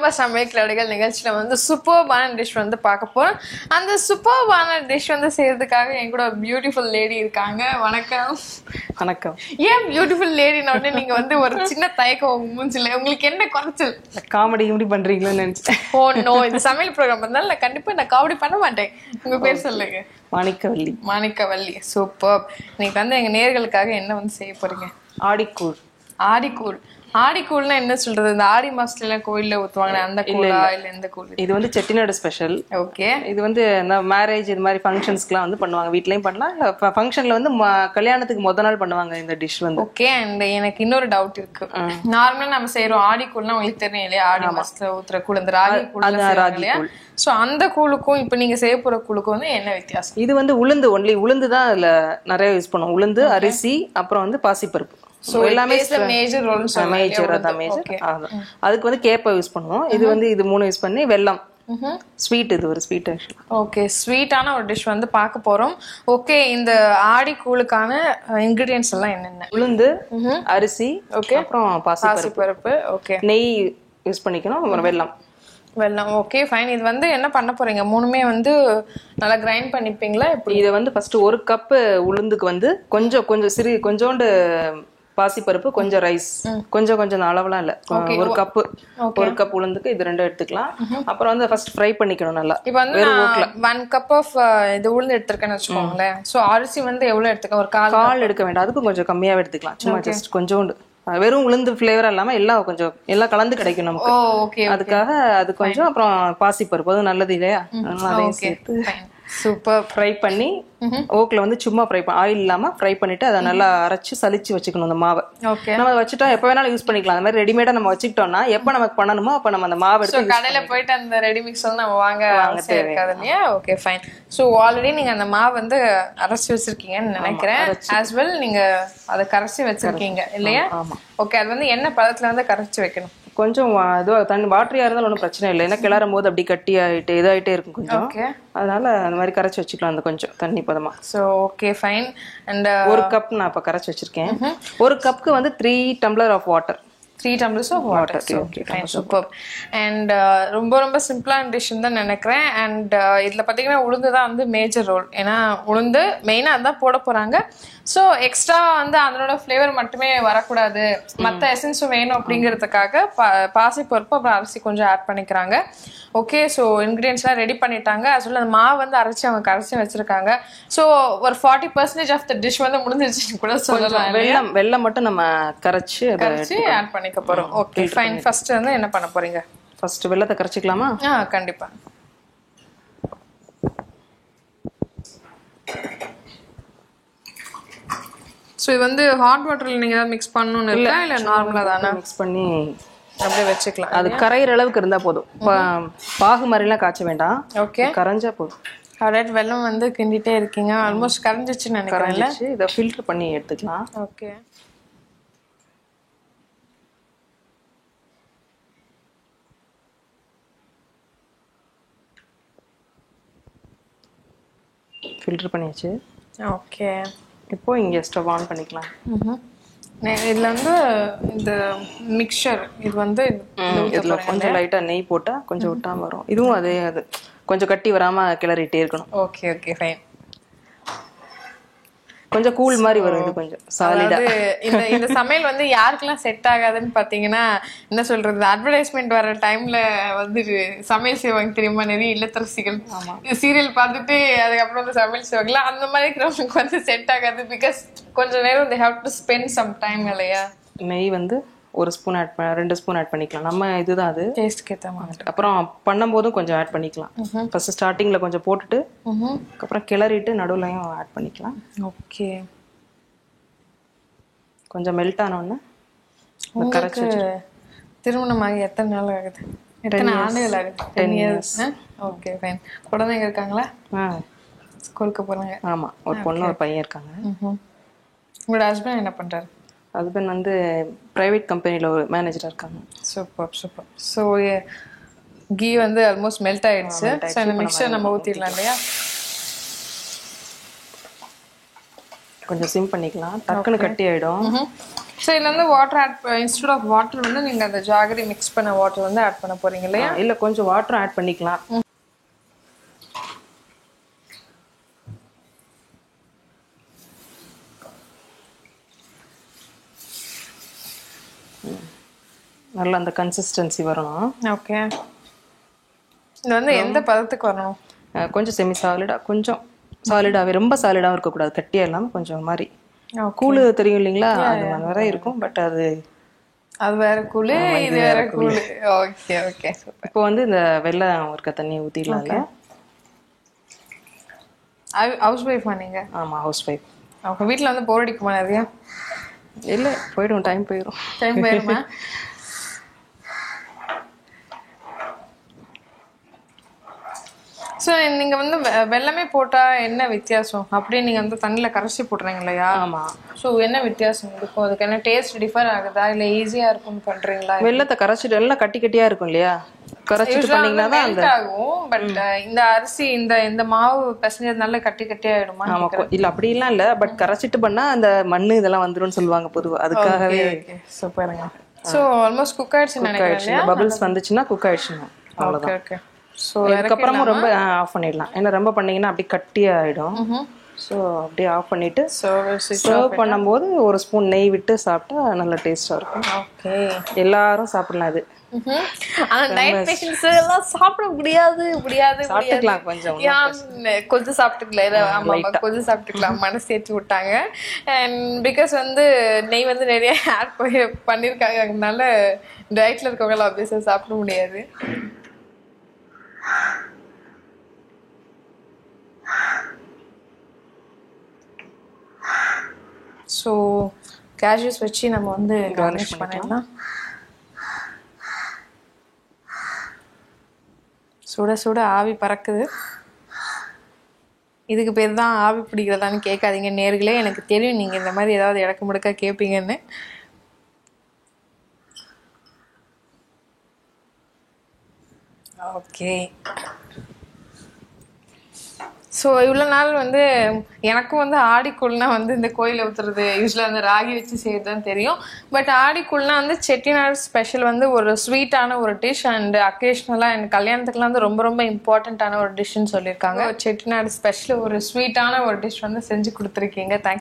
நம்ம சமையல் கிளடிகள் நிகழ்ச்சியில வந்து சூப்பர்பான டிஷ் வந்து பார்க்க போறோம். அந்த சூப்பர்பான டிஷ் வந்து செய்யறதுக்காக என் கூட பியூட்டிஃபுல் லேடி இருக்காங்க. வணக்கம். வணக்கம். ஏன் பியூட்டிஃபுல் லேடின உடனே நீங்க வந்து ஒரு சின்ன தயக்கம் மூஞ்சில? உங்களுக்கு என்ன குறைச்சல்? காமெடி இப்படி பண்றீங்களோன்னு நினைச்சேன். ஓ நோ, இந்த சமையல் ப்ரோக்ராம் இருந்தாலும் நான் கண்டிப்பா நான் காமெடி பண்ண மாட்டேன். உங்க பேர் சொல்லுங்க. மாணிக்கவல்லி. மாணிக்கவல்லி, சூப்பர். இன்னைக்கு வந்து எங்க நேயர்களுக்காக என்ன வந்து செய்ய போறீங்க? ஆடிக்கூழ். ஆடிக்கூழ். ஆடிக்கூழ்னா என்ன சொல்றது? இந்த ஆடி மாசத்துல கோயில்ல ஊத்துவாங்க அந்த கூழா இல்ல எந்த கூழ்? இது வந்து செட்டிநாடு ஸ்பெஷல். ஓகே. இது வந்து மேரேஜ் இது மாதிரி ஃபங்க்ஷன்ஸ்க்குலாம் வந்து பண்ணுவாங்க. வீட்லயும் பண்ணலாம், இல்ல ஃபங்க்ஷன்ல வந்து கல்யாணத்துக்கு முத நாள் பண்ணுவாங்க இந்த டிஷ் வந்து. ஓகே. அண்ட் எனக்கு இன்னொரு டவுட் இருக்கு. நார்மலா நம்ம செய்யறோம் ஆடிக்கூழ்னா உங்களுக்கு தெரியும் இல்லையா? ஆடி மாசத்துல ஊத்துற கூழ், அந்த ராகி கூழ் இல்லையா? சோ அந்த கூழுக்கும் இப்ப நீங்க செய்ய போற கூழுக்கும் வந்து என்ன வித்தியாசம்? இது வந்து உளுந்து, ஒன்லி உளுந்து தான் அதுல நிறைய யூஸ் பண்ணுவோம். உளுந்து, அரிசி, அப்புறம் வந்து பாசிப்பருப்பு. சோ எல்லாமே மேஜர் ரோல். மேஜர் அதான் மேஜர். அதுக்கு வந்து கேப்பை யூஸ் பண்ணுவோம். இது வந்து இது மூணு யூஸ் பண்ணி வெல்லம் ஸ்வீட். இது ஒரு ஸ்வீட். ஓகே, ஸ்வீட்டான ஒரு டிஷ் வந்து பார்க்க போறோம். ஓகே, இந்த ஆடி கூழுக்கான இன்கிரிடியன்ட்ஸ் எல்லாம் என்னென்ன? உளுந்து, அரிசி, ஓகே, அப்புறம் பாசிப்பருப்பு, ஓகே, நெய் யூஸ் பண்ணிக்கணும், அப்புறம் வெல்லம். வெல்லம். Okay fine. இது வந்து என்ன பண்ண போறீங்க? மூணுமே வந்து நல்லா கிரைண்ட் பண்ணிப்பீங்களா? இதை வந்து ஃபர்ஸ்ட் ஒரு கப்பு உளுந்துக்கு வந்து கொஞ்சோண்டு பாசிப்பருப்பு, கொஞ்சம் ரைஸ், கொஞ்சம் அளவுலாம் இல்ல, ஒரு கப் உளுந்துக்கு இது ரெண்டும் எடுத்துக்கலாம். அப்புறம் வந்து ஃபர்ஸ்ட் ஃப்ரை பண்ணிக்கணும் நல்லா. இப்போ வந்து 1 கப் ஆஃப் இது உளுந்து எடுத்துருக்கேன்னு வச்சுக்கோங்களேன். சோ அரிசி வந்து எவ்வளவு எடுத்துக்க? ஒரு கால் எடுக்க வேண்டாம், அதுக்கு கொஞ்சம் கம்மியாவே எடுத்துக்கலாம். சும்மா ஜஸ்ட் கொஞ்சோண்டு, வெறும் உளுந்து ஃபிளேவர் இல்லாம எல்லாம் கலந்து கிடைக்கும் நமக்கு. அதுக்காக அது கொஞ்சம், அப்புறம் பாசிப்பருப்பு அது நல்லது இல்லையா, அதையும் சேர்த்து சூப்பர் ஃப்ரை பண்ணி ஓக்ல வந்து சும்மா ஃப்ரை ஆயில் இல்லாம ஃப்ரை பண்ணிட்டு அதை நல்லா அரைச்சு சலிச்சு வச்சுக்கணும் அந்த மாவை. நம்ம வச்சுட்டா எப்ப வேணாலும் யூஸ் பண்ணிக்கலாம். அந்த மாதிரி ரெடிமேடா நம்ம வச்சுக்கிட்டோம்னா எப்ப நமக்கு பண்ணணுமோ அப்ப நம்ம அந்த மாவு எடுத்து கடையில போயிட்டு அந்த ரெடி மிக்ஸ் வந்து நம்ம வாங்க இருக்காது இல்லையா? Okay fine. ஸோ ஆல்ரெடி நீங்க அந்த மாவு வந்து அரைச்சி வச்சிருக்கீங்கன்னு நினைக்கிறேன். ஆஸ் வெல் நீங்க அதை கரைச்சி வச்சிருக்கீங்க இல்லையா? ஓகே. அது வந்து என்ன பதத்துல வந்து கரைச்சி வைக்கணும்? கொஞ்சம் தண்ணி வாட்டரியா இருந்தாலும் ஒன்றும் பிரச்சனை இல்லை. ஏன்னா கிளறும் போது அப்படி கட்டி ஆயிட்டு இதாயிட்டே இருக்கும் கொஞ்சம். அதனால அந்த மாதிரி கரைச்சி வச்சுக்கலாம் அந்த கொஞ்சம் தண்ணி பதமா. So okay fine. அண்ட் ஒரு கப் நான் இப்போ கரைச்சி வச்சிருக்கேன். ஒரு கப்புக்கு வந்து 3 tumbler of water. 3 tumblers of water. Okay fine, super. And ரொம்ப சிம்பிளான டிஷ் தான் நினைக்கிறேன். அண்ட் இதில் பார்த்தீங்கன்னா உளுந்து தான் வந்து மேஜர் ரோல். ஏன்னா உளுந்து மெயினாக அதுதான் போட போகிறாங்க. ஸோ எக்ஸ்ட்ரா வந்து அதனோட ஃப்ளேவர் மட்டுமே வரக்கூடாது, மற்ற எசன்ஸும் வேணும் அப்படிங்கிறதுக்காக பாசிப்பருப்பு அப்புறம் அரிசி கொஞ்சம் ஆட் பண்ணிக்கிறாங்க. ஓகே. ஸோ இன்க்ரீடியன்ஸ்லாம் ரெடி பண்ணிட்டாங்க. அது சொல்ல அந்த மாவு வந்து அரைச்சி அவங்க கரைச்சி வச்சிருக்காங்க. ஸோ ஒரு 40% ஆஃப் த டிஷ் வந்து முடிஞ்சிருச்சுன்னு கூட சொல்லலாம். வெல்லம் மட்டும் நம்ம கரைச்சி ஆட் பண்ணிக்க போறோம். Okay fine. ஃபர்ஸ்ட் வந்து என்ன பண்ண போறீங்க? ஃபர்ஸ்ட் வெல்லத்தை கரைச்சிக்கலாமா? கண்டிப்பா. ஸோ இது வந்து ஹாட் வாட்டர்ல நீங்க ஏதாவது மிக்ஸ் பண்ணணும்னு இருக்கா இல்ல நார்மலா தானே மிக்ஸ் பண்ணி அப்படியே வச்சுக்கலாம்? அது கரையிற அளவுக்கு இருந்தா போதும். பாகு மாதிரிலாம் காய்ச்ச வேண்டாம். ஓகே, கரைஞ்சா போதும். ஆல்ரைட். வெல்லம் வந்து கிண்டிட்டே இருக்கீங்க. ஆல்மோஸ்ட் கரைஞ்சிச்சுன்னு நினைக்கிறேன். இதை ஃபில்டர் பண்ணி எடுத்துக்கலாம். ஓகே. ஃபில்டர் பண்ணியாச்சு. ஓகே. இப்போ இங்க ஸ்டவ் ஆன் பண்ணிக்கலாம். இதுல வந்து இந்த மிக்சர் இது வந்து இதுல கொஞ்சம் லைட்டா நெய் போட்டா கொஞ்சம் விட்டாம வரும். இதுவும் அதே அது கொஞ்சம் கட்டி வராம கிளறிட்டே இருக்கணும். Okay okay fine. கொஞ்சம் கூல் மாதிரி வரும். இது கொஞ்சம் சாலிடா. இந்த சமையல் வந்து யாருக்கெல்லாம் செட் ஆகாதுன்னு பாத்தீங்கன்னா, என்ன சொல்றது, அட்வர்டைஸ்மெண்ட் வர டைம்ல வந்து சமையல் செய்வாங்க தெரியுமா, நிறைய இல்லத்தரசிகள் சீரியல் பார்த்துட்டு அதுக்கப்புறம் வந்து சமையல் செய்வாங்களா, அந்த மாதிரி இருக்கிறவங்களுக்கு வந்து செட் ஆகாது. பிகாஸ் கொஞ்ச நேரம் they have to spend some time இல்லையா? நெய் வந்து 1 ஸ்பூன் ஆட் 2 ஸ்பூன் ஆட் பண்ணிக்கலாம். நம்ம இதுதான் அது டேஸ்ட்க்கு ஏத்த மாதிரி. அப்புறம் பண்ணும்போதும் கொஞ்சம் ஆட் பண்ணிக்கலாம். ஃபர்ஸ்ட் ஸ்டார்டிங்ல கொஞ்சம் போட்டுட்டு அப்புறம் கிளறிட்டு நடுவுலயும் ஆட் பண்ணிக்கலாம். ஓகே. கொஞ்சம் மெல்ட் ஆனோன்னு கரைச்சு. திருமணமாகி எத்தனை நாள் ஆகுது? எத்தனை ஆண்டுகள் ஆகுது? 10 years. Okay fine. குழந்தைங்க இருக்காங்களா? ஸ்கூலுக்கு போறாங்க. ஆமா, ஒரு பொண்ணு ஒரு பையன் இருக்காங்க. உங்களோட ஹஸ்பண்ட் என்ன பண்றாரு? ஹஸ்பண்ட் வந்து பிரைவேட் கம்பெனியில் ஒரு மேனேஜராக இருக்காங்க. Super super. ஸோ கீ வந்து ஆல்மோஸ்ட் மெல்ட் ஆயிடுச்சு. ஸோ இந்த மிக்சர் நம்ம ஊற்றிடலாம் இல்லையா? கொஞ்சம் சிம் பண்ணிக்கலாம், டக்குன்னு கட்டி ஆகிடும். ஸோ இதில் வந்து water add instead of water வந்து நீங்கள் அந்த ஜாகரி மிக்ஸ் பண்ண வாட்டர் வந்து ஆட் பண்ண போகிறீங்க இல்லையா? இல்லை, கொஞ்சம் வாட்டர் ஆட் பண்ணிக்கலாம். நல்லா அந்த கன்சிஸ்டன்சி வரணும். ஓகே. இது வந்து எந்த பதத்துக்கு வரணும்? கொஞ்சம் செமி சாலிடா, கொஞ்சம் சாலிடாவே, ரொம்ப சாலிடாகவும் இருக்கக்கூடாது, கட்டியாக இல்லாமல் கொஞ்சம் மாதிரி. கூழு தெரியும் இல்லைங்களா, அது வேற இருக்கும். பட் அது வேற கூழு, இது வேற கூழு. Okay okay. இப்போ வந்து இந்த வெள்ளம் இருக்க தண்ணியை ஊற்றிடலாங்க. ஹவுஸ் ஒய்ஃபா நீங்க? ஆமாம், ஹவுஸ் ஒய்ஃப். ஓகே. வீட்டில் வந்து போர் அடிக்குமா நிறையா? இல்லை, போயிடும், டைம் போயிடும். டைம் போயிடுமா? ஸோ நீங்கள் வந்து வெள்ளமே போட்டால் என்ன வித்தியாசம்? அப்படியே நீங்கள் வந்து தண்ணியில் கரைச்சி போட்டுறீங்க இல்லையா? ஆமாம். ஸோ என்ன வித்தியாசம் இருக்கும்? அதுக்கு என்ன டேஸ்ட் டிஃபர் ஆகுதா இல்லை ஈஸியாக இருக்கும்னு பண்ணுறீங்களா? வெள்ளத்தை கரைச்சிட்டு எல்லாம் கட்டி கட்டியாக இருக்கும் இல்லையா, கரைச்சிட்டு பண்ணீங்கன்னா தான் அந்த ஆகும். பட் இந்த அரிசி இந்த மாவு பிசைஞ்சதுனால கட்டி கட்டியாயிடுமா? ஆமாம், இல்லை அப்படிலாம் இல்லை. பட் கரைச்சிட்டு பண்ணால் அந்த மண்ணு இதெல்லாம் வந்துடும் சொல்லுவாங்க பொதுவாக, அதுக்காகவே. சூப்பருங்க. ஸோ ஆல்மோஸ்ட் குக் ஆயிடுச்சுன்னு நினைக்கிறேன். பபிள்ஸ் வந்துச்சுன்னா குக் ஆயிடுச்சுன்னா அவ்வளோதான். ஓகே. ஸோ இதுக்கப்புறமும் ரொம்ப ஆஃப் பண்ணிடலாம். ஏன்னா ரொம்ப பண்ணீங்கன்னா அப்படி கட்டி ஆகிடும். ஸோ அப்படியே ஆஃப் பண்ணிட்டு சர்வ் பண்ணும்போது ஒரு ஸ்பூன் நெய் விட்டு சாப்பிட்டா நல்ல டேஸ்டாக இருக்கும். ஓகே. எல்லாரும் சாப்பிடலாம் இது. ஆனா டயட் பேஷண்ட்ஸ் எல்லாம் சாப்பிட முடியாது. சாப்பிட்டுக்கலாம், கொஞ்சம் சாப்பிட்டுக்கலாம். ஆமா, கொஞ்சம் சாப்பிட்டுக்கலாம், மனசு ஏற்றி விட்டாங்க. அண்ட் பிகாஸ் வந்து நெய் வந்து நிறைய ஆட் பண்ணியிருக்காங்க, அதனால டயட்ல இருக்கவங்க ஆப்வியஸாக சாப்பிட முடியாது. ஸோ கேஷ்யூஸ் வச்சு நம்ம வந்து கார்னிஷ் பண்ணிடலாம். சுட சுட ஆவி பறக்குது. இதுக்கு பேர் தான் ஆவி பிடிக்கிறதான்னு கேட்காதீங்க நேர்களே. எனக்கு தெரியும் நீங்கள் இந்த மாதிரி ஏதாவது இடக்கு முடுக்க கேட்பீங்கன்னு. ஓகே. ஸோ இவ்வளோ நாள் வந்து எனக்கும் வந்து ஆடிக்கூழ்னா வந்து இந்த கோயிலில் ஊற்றுறது யூஸ்வலாக வந்து ராகி வச்சு செய்யறதுதான் தெரியும். பட் ஆடிக்கூழ்னா வந்து செட்டிநாடு ஸ்பெஷல் வந்து ஒரு ஸ்வீட்டான ஒரு டிஷ். அண்ட் அக்கேஷ்னலாக எனக்கு கல்யாணத்துக்குலாம் வந்து ரொம்ப ரொம்ப இம்பார்ட்டண்ட்டான ஒரு டிஷ்ன்னு சொல்லியிருக்காங்க. செட்டிநாடு ஸ்பெஷல் ஒரு ஸ்வீட்டான ஒரு டிஷ் வந்து செஞ்சு கொடுத்துருக்கீங்க. தேங்க்ஸ்.